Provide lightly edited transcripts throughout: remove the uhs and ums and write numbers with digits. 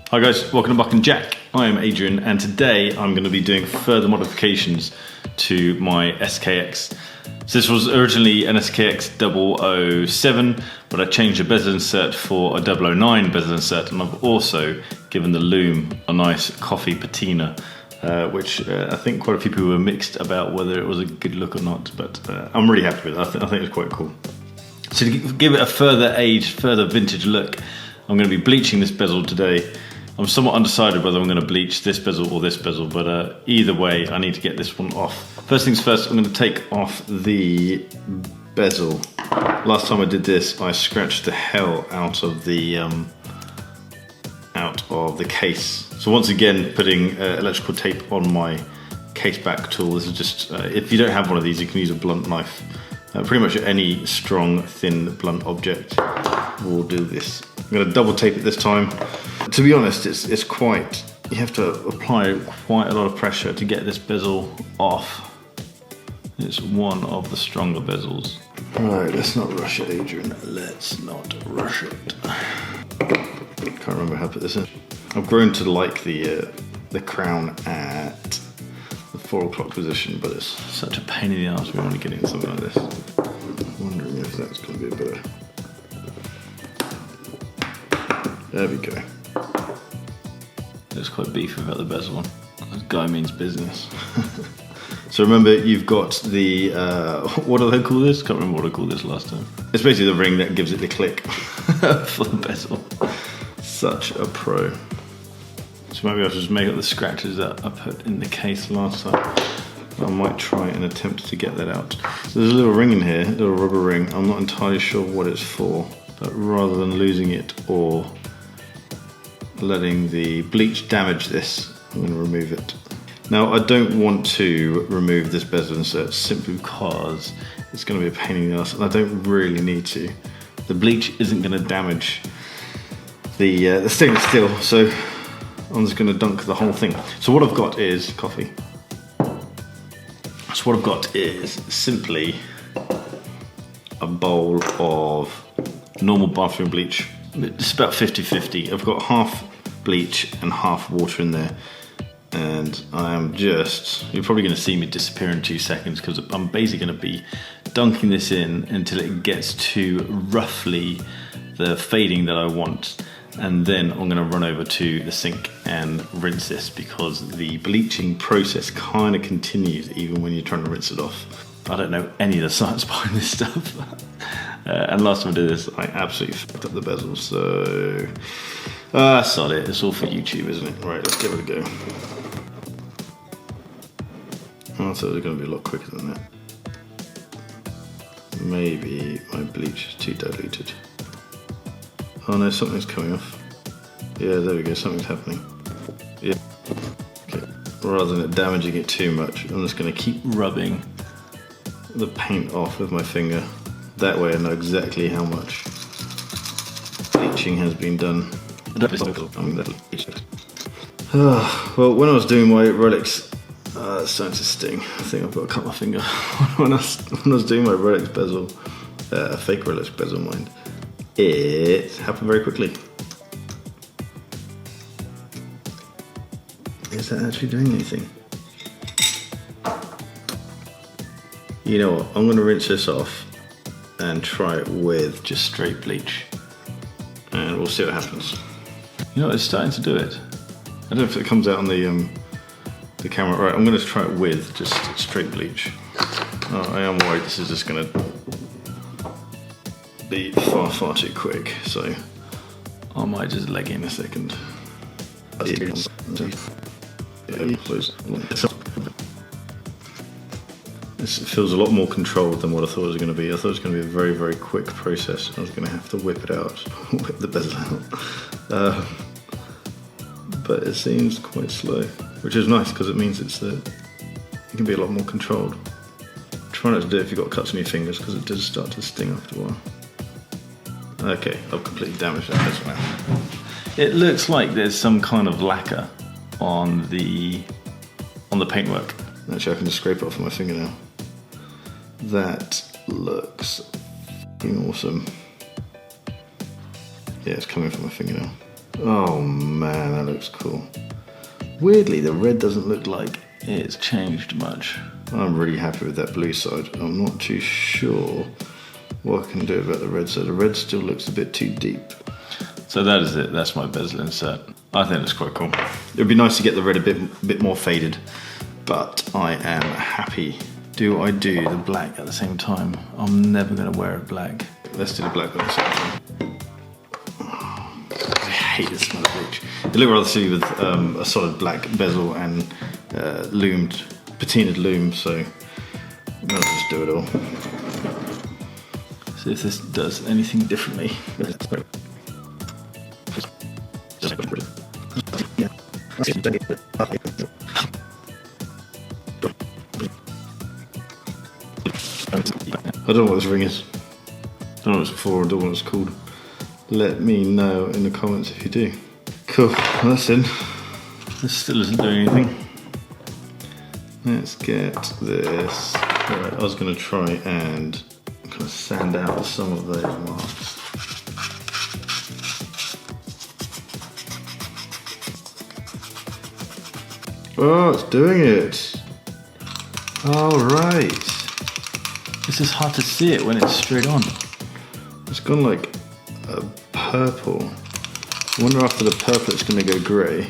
Hi guys, welcome to Buck and Jack. I am Adrian and today I'm going to be doing further modifications to my SKX. So this was originally an SKX007, but I changed the bezel insert for a 009 bezel insert, and I've also given the lume a nice coffee patina, which I think quite a few people were mixed about whether it was a good look or not, but I'm really happy with it. I think it's quite cool. So to give it a further age, further vintage look, I'm going to be bleaching this bezel today. I'm somewhat undecided whether I'm going to bleach this bezel or this bezel, but either way, I need to get this one off. First things first, I'm going to take off the bezel. Last time I did this, I scratched the hell out of the case. So once again, putting electrical tape on my case back tool. This is just, if you don't have one of these, you can use a blunt knife. Pretty much any strong, thin, blunt object will do this. I'm going to double tape it this time. To be honest, it's quite, you have to apply quite a lot of pressure to get this bezel off. It's one of the stronger bezels. Right, let's not rush it, Adrian. Let's not rush it. Can't remember how to put this in. I've grown to like the crown at the 4 o'clock position, but it's such a pain in the ass when you get into something like this. I'm wondering if that's going to be a better. There we go. It's quite beefy without the bezel one. This guy means business. So remember, you've got the, what do they call this? Can't remember what I called this last time. It's basically the ring that gives it the click for the bezel. Such a pro. So maybe I'll just make up the scratches that I put in the case last time. I might try and attempt to get that out. So there's a little ring in here, a little rubber ring. I'm not entirely sure what it's for, but rather than losing it or letting the bleach damage this, I'm going to remove it. Now I don't want to remove this bezel insert simply because it's going to be a pain in the ass, and I don't really need to. The bleach isn't going to damage the stainless steel, so I'm just going to dunk the whole thing. So what I've got is coffee. So what I've got is simply a bowl of normal bathroom bleach. It's about 50-50. I've got half bleach and half water in there, and I am just, you're probably going to see me disappear in 2 seconds because I'm basically going to be dunking this in until it gets to roughly the fading that I want, and then I'm going to run over to the sink and rinse this because the bleaching process kind of continues even when you're trying to rinse it off. I don't know any of the science behind this stuff. And last time I did this, I absolutely fucked up the bezel, so sod it, it's all for YouTube, isn't it? Right, let's give it a go. I thought it was going to be a lot quicker than that. Maybe my bleach is too diluted. Oh no, something's coming off. Yeah, there we go, something's happening. Yeah. Okay. Rather than it damaging it too much, I'm just going to keep rubbing the paint off with my finger. That way I know exactly how much bleaching has been done. Well, when I was doing my relics, it's starting to sting. I think I've got to cut my finger. when I was doing my relics bezel, fake relics bezel mind, it happened very quickly. Is that actually doing anything? You know what, I'm going to rinse this off and try it with just straight bleach, and we'll see what happens. You know, it's starting to do it. I don't know if it comes out on the camera. Right, I'm going to try it with just straight bleach. Oh, I am worried this is just going to be far too quick, so I might just leg in a second. This feels a lot more controlled than what I thought it was going to be. I thought it was going to be a very quick process. I was going to have to whip it out, whip the bezel out. But it seems quite slow, which is nice because it means it can be a lot more controlled. Try not to do it if you've got cuts on your fingers because it does start to sting after a while. Okay, I've completely damaged that bezel now. It looks like there's some kind of lacquer on the paintwork. Actually, I can just scrape it off with my finger now. That looks f***ing awesome. Yeah, it's coming from my finger now. Oh man, that looks cool. Weirdly, the red doesn't look like it's changed much. I'm really happy with that blue side. I'm not too sure what I can do about the red side. The red still looks a bit too deep. So that is it, that's my bezel insert. I think that's quite cool. It would be nice to get the red a bit more faded, but I am happy. Do I do the black at the same time? I'm never gonna wear it black. Let's do the black at the same time. I hate the smell of bleach. It looked rather silly with a solid black bezel and patinaed lume, so I'll just do it all. See if this does anything differently. I don't know what this ring is. I don't know what it's for, I don't know what it's called. Let me know in the comments if you do. Cool, well, that's in. This still isn't doing anything. Let's get this. Right, I was going to try and kind of sand out some of those marks. Oh, it's doing it. All right. This is hard to see it when it's straight on. It's gone like a purple. I wonder after the purple it's going to go grey.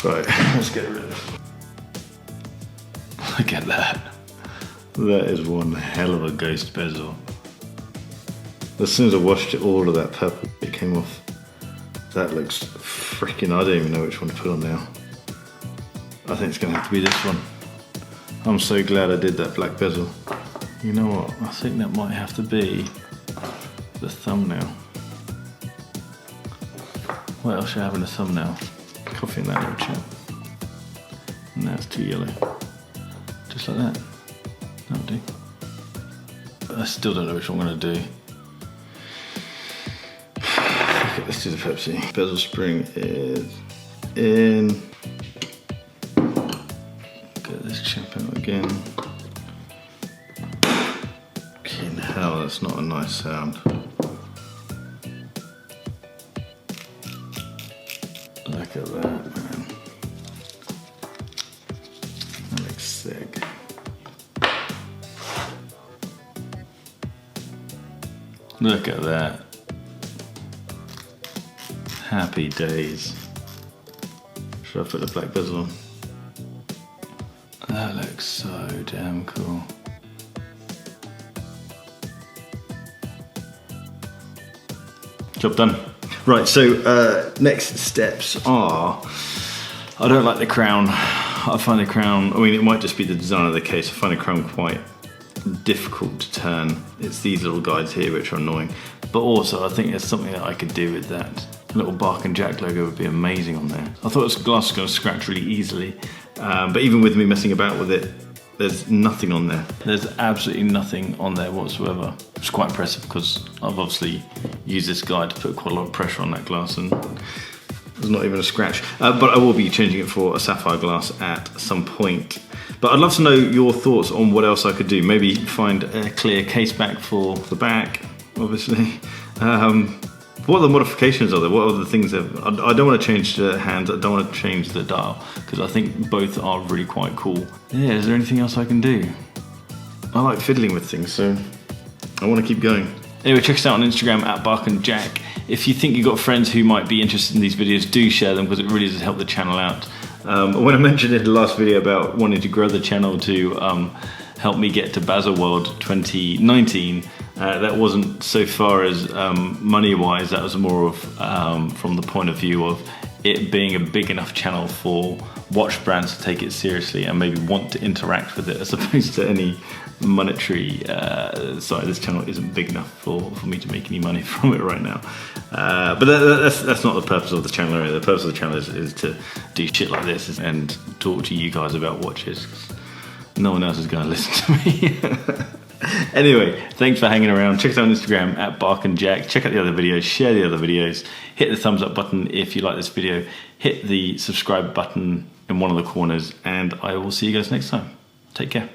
Right, let's get rid of it. Look at that. That is one hell of a ghost bezel. As soon as I washed it, all of that purple it came off. That looks freaking, I don't even know which one to put on now. I think it's going to have to be this one. I'm so glad I did that black bezel. You know what, I think that might have to be the thumbnail. What else should I have in the thumbnail? Coffee and that little chip. And that's too yellow. Just like that. That'll do. But I still don't know which one I'm going to do. Okay, let's do the Pepsi. Bezel spring is in. Get this chip out again. Fucking hell, that's not a nice sound. Look at that, man. That looks sick. Look at that. Happy days. Should I put the black bezel on? That looks so damn cool. Job done. Right, so next steps are, I don't like the crown. I find the crown, I mean it might just be the design of the case, I find the crown quite difficult to turn. It's these little guides here which are annoying, but also I think there's something that I could do with that. Little Bark and Jack logo would be amazing on there. I thought this glass was going to scratch really easily, but even with me messing about with it, there's nothing on there. There's absolutely nothing on there whatsoever. It's quite impressive because I've obviously used this guide to put quite a lot of pressure on that glass and there's not even a scratch. But I will be changing it for a sapphire glass at some point. But I'd love to know your thoughts on what else I could do. Maybe find a clear case back for the back, obviously. What other modifications are there? What other things have... I don't want to change the hands, I don't want to change the dial, because I think both are really quite cool. Yeah, is there anything else I can do? I like fiddling with things, so I want to keep going. Anyway, check us out on Instagram at Bark and Jack. If you think you've got friends who might be interested in these videos, do share them, because it really does help the channel out. When I mentioned in the last video about wanting to grow the channel to help me get to Baselworld 2019, that wasn't so far as money-wise, that was more of from the point of view of it being a big enough channel for watch brands to take it seriously and maybe want to interact with it, as opposed to any monetary side. This channel isn't big enough for me to make any money from it right now. But that's not the purpose of the channel. Anyway. The purpose of the channel is to do shit like this and talk to you guys about watches. No one else is going to listen to me. Anyway, thanks for hanging around. Check us out on Instagram at Bark and Jack. Check out the other videos, share the other videos, hit the thumbs up button if you like this video, hit the subscribe button in one of the corners, and I will see you guys next time. Take care.